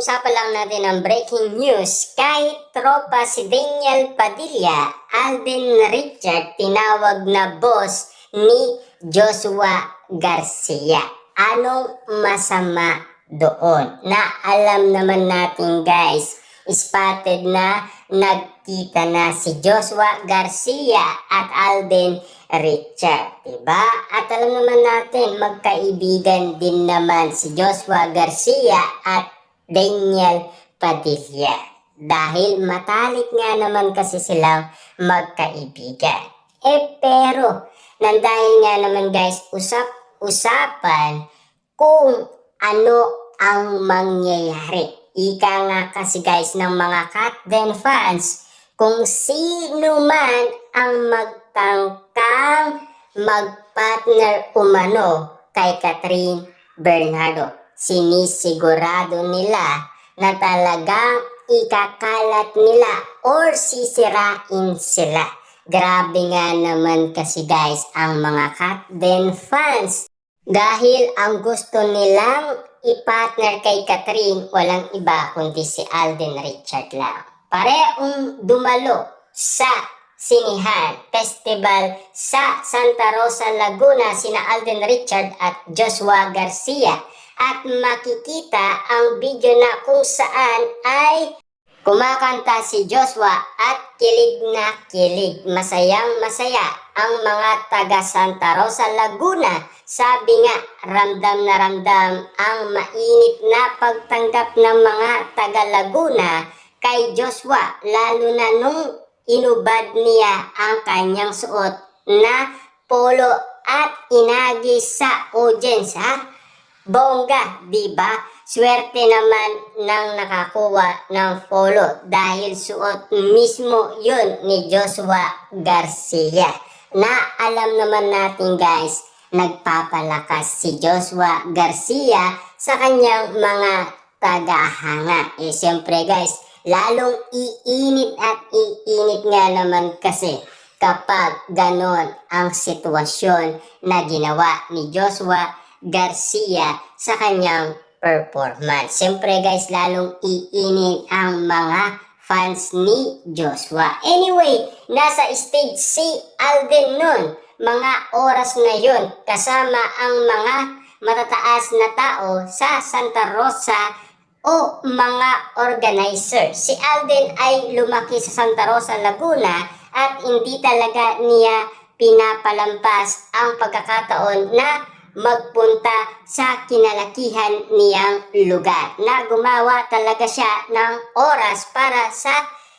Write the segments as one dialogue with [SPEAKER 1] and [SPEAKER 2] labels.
[SPEAKER 1] pag-usapan lang natin ang breaking news. Kahit tropa si Daniel Padilla, Alden Richard tinawag na boss ni Joshua Garcia. Anong masama doon? Na alam naman natin guys, spotted na nagkita na si Joshua Garcia at Alden Richard, diba? At alam naman natin, magkaibigan din naman si Joshua Garcia at Daniel Padilla. Dahil matalik nga naman kasi silang magkaibigan. Pero, dahil nga naman guys, usap-usapan kung ano ang mangyayari. Ika nga kasi guys ng mga Katden fans, kung sino man ang magtangkang magpartner umano kay Catherine Bernardo, sinisigurado nila na talagang ikakalat nila or sisirain sila. Grabe nga naman kasi guys ang mga Katden fans. Dahil ang gusto nilang i-partner kay Catherine, walang iba kundi si Alden Richard lang. Pareong dumalo sa Sinihan Festival sa Santa Rosa, Laguna sina Alden Richard at Joshua Garcia. At makikita ang video na kung saan ay kumakanta si Joshua at kilig na kilig. Masayang masaya ang mga taga Santa Rosa, Laguna. Sabi nga, ramdam na ramdam ang mainit na pagtanggap ng mga taga Laguna kay Joshua. Lalo na nung inubad niya ang kanyang suot na polo at inagi sa audience, ha? Bongga, diba? Swerte naman ng nakakuha ng polo dahil suot mismo yun ni Joshua Garcia. Na alam naman natin guys, nagpapalakas si Joshua Garcia sa kanyang mga tagahanga. Siyempre guys, lalong iinit at iinit nga naman kasi kapag ganon ang sitwasyon na ginawa ni Joshua Garcia sa kanyang performance. Siyempre guys, lalong iinit ang mga fans ni Joshua. Anyway, nasa stage si Alden nun. Mga oras na yun, kasama ang mga matataas na tao sa Santa Rosa o mga organizer. Si Alden ay lumaki sa Santa Rosa, Laguna at hindi talaga niya pinapalampas ang pagkakataon na magpunta sa kinalakihan niyang lugar. Na gumawa talaga siya ng oras para sa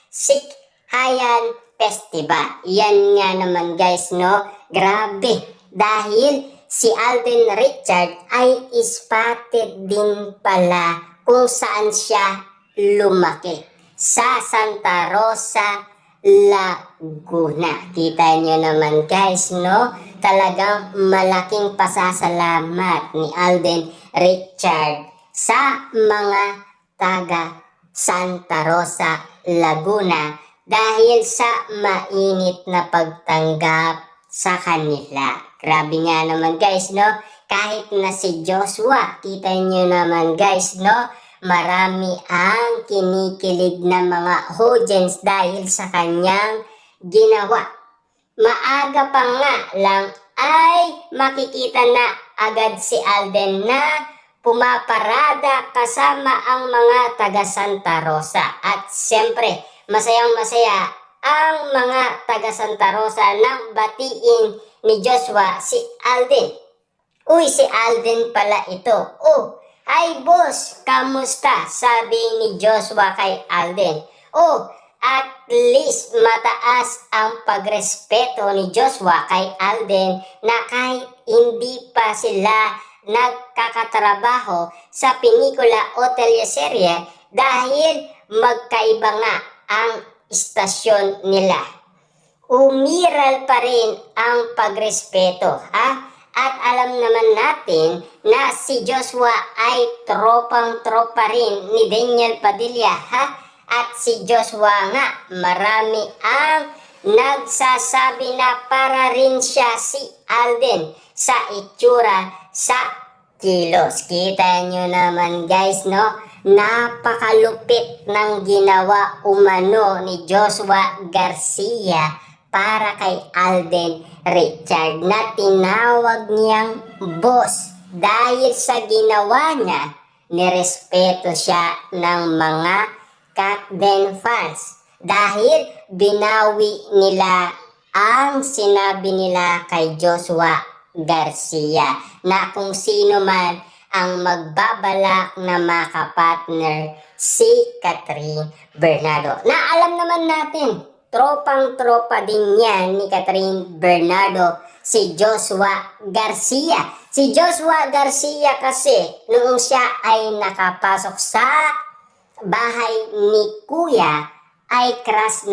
[SPEAKER 1] Sikhayan Festival. Yan nga naman guys, no? Grabe. Dahil si Alden Richard ay spotted din pala kung saan siya lumaki. Sa Santa Rosa, Laguna. Kita nyo naman guys, no? Talagang malaking pasasalamat ni Alden Richard sa mga taga Santa Rosa, Laguna dahil sa mainit na pagtanggap sa kanila. Grabe nga naman guys, no? Kahit na si Joshua, kita nyo naman guys, no? Marami ang kinikilig na mga audience dahil sa kanyang ginawa. Maaga pa nga lang ay makikita na agad si Alden na pumaparada kasama ang mga taga Santa Rosa. At siyempre, masayang masaya ang mga taga Santa Rosa nang batiin ni Joshua si Alden. Uy, si Alden pala ito. Oh, ay boss, kamusta? Sabi ni Joshua kay Alden. Oh, at least mataas ang pagrespeto ni Joshua kay Alden na kahit hindi pa sila nagkakatrabaho sa pelikula o teleserye dahil magkaiba nga ang istasyon nila. Umiral pa rin ang pagrespeto, ha? At alam naman natin na si Joshua ay tropang-tropa rin ni Daniel Padilla, ha? At si Joshua nga, marami ang nagsasabi na para rin siya si Alden sa itsura, sa kilos. Kita nyo naman guys, no? napakalupit ng ginawa umano ni Joshua Garcia para kay Alden Richard na tinawag niyang boss. Dahil sa ginawa niya, nirespeto siya ng mga Kakden fans dahil binawi nila ang sinabi nila kay Joshua Garcia na kung sino man ang magbabalak na makapartner si Catherine Bernardo. Na alam naman natin, tropang-tropa din yan ni Catherine Bernardo, si Joshua Garcia. Si Joshua Garcia kasi noong siya ay nakapasok sa bahay ni Kuya ay crush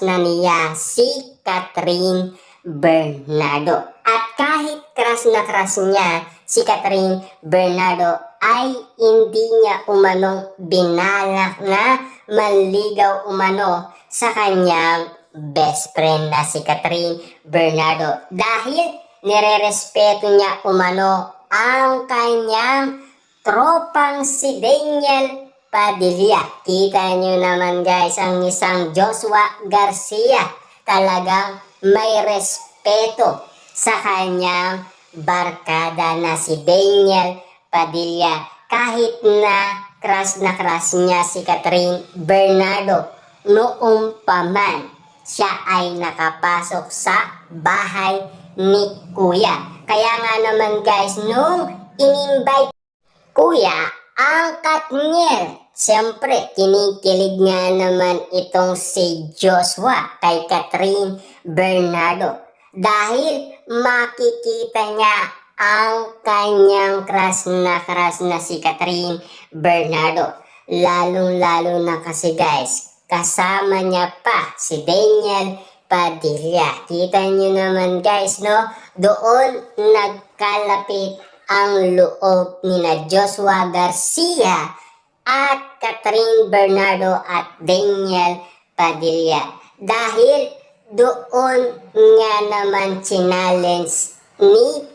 [SPEAKER 1] na niya si Catherine Bernardo. At kahit crush na crush niya si Catherine Bernardo ay hindi niya umanong binalak na manligaw umano sa kanyang best friend na si Catherine Bernardo dahil nirerespeto niya umano ang kanyang tropang si Daniel Padilla. Kita nyo naman guys, ang isang Joshua Garcia talagang may respeto sa kanyang barkada na si Daniel Padilla. Kahit na crush niya si Catherine Bernardo noong pa man siya ay nakapasok sa bahay ni Kuya. Kaya nga naman guys, nung in-invite Kuya ang Katniel, siyempre, kinikilig nga naman itong si Joshua kay Catherine Bernardo dahil makikita niya ang kanyang crush na si Catherine Bernardo. Lalong-lalo na kasi guys, kasama niya pa si Daniel Padilla. Kita niyo naman guys, no? Doon nagkalapit ang loob ni na Joshua Garcia at Catherine Bernardo at Daniel Padilla dahil doon nga naman challenge ni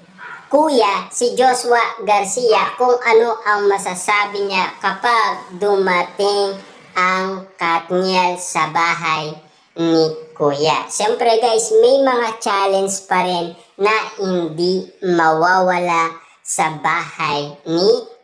[SPEAKER 1] Kuya si Joshua Garcia kung ano ang masasabi niya kapag dumating ang Katniel sa bahay ni Kuya. Siyempre guys, may mga challenge pa rin na hindi mawawala sa bahay ni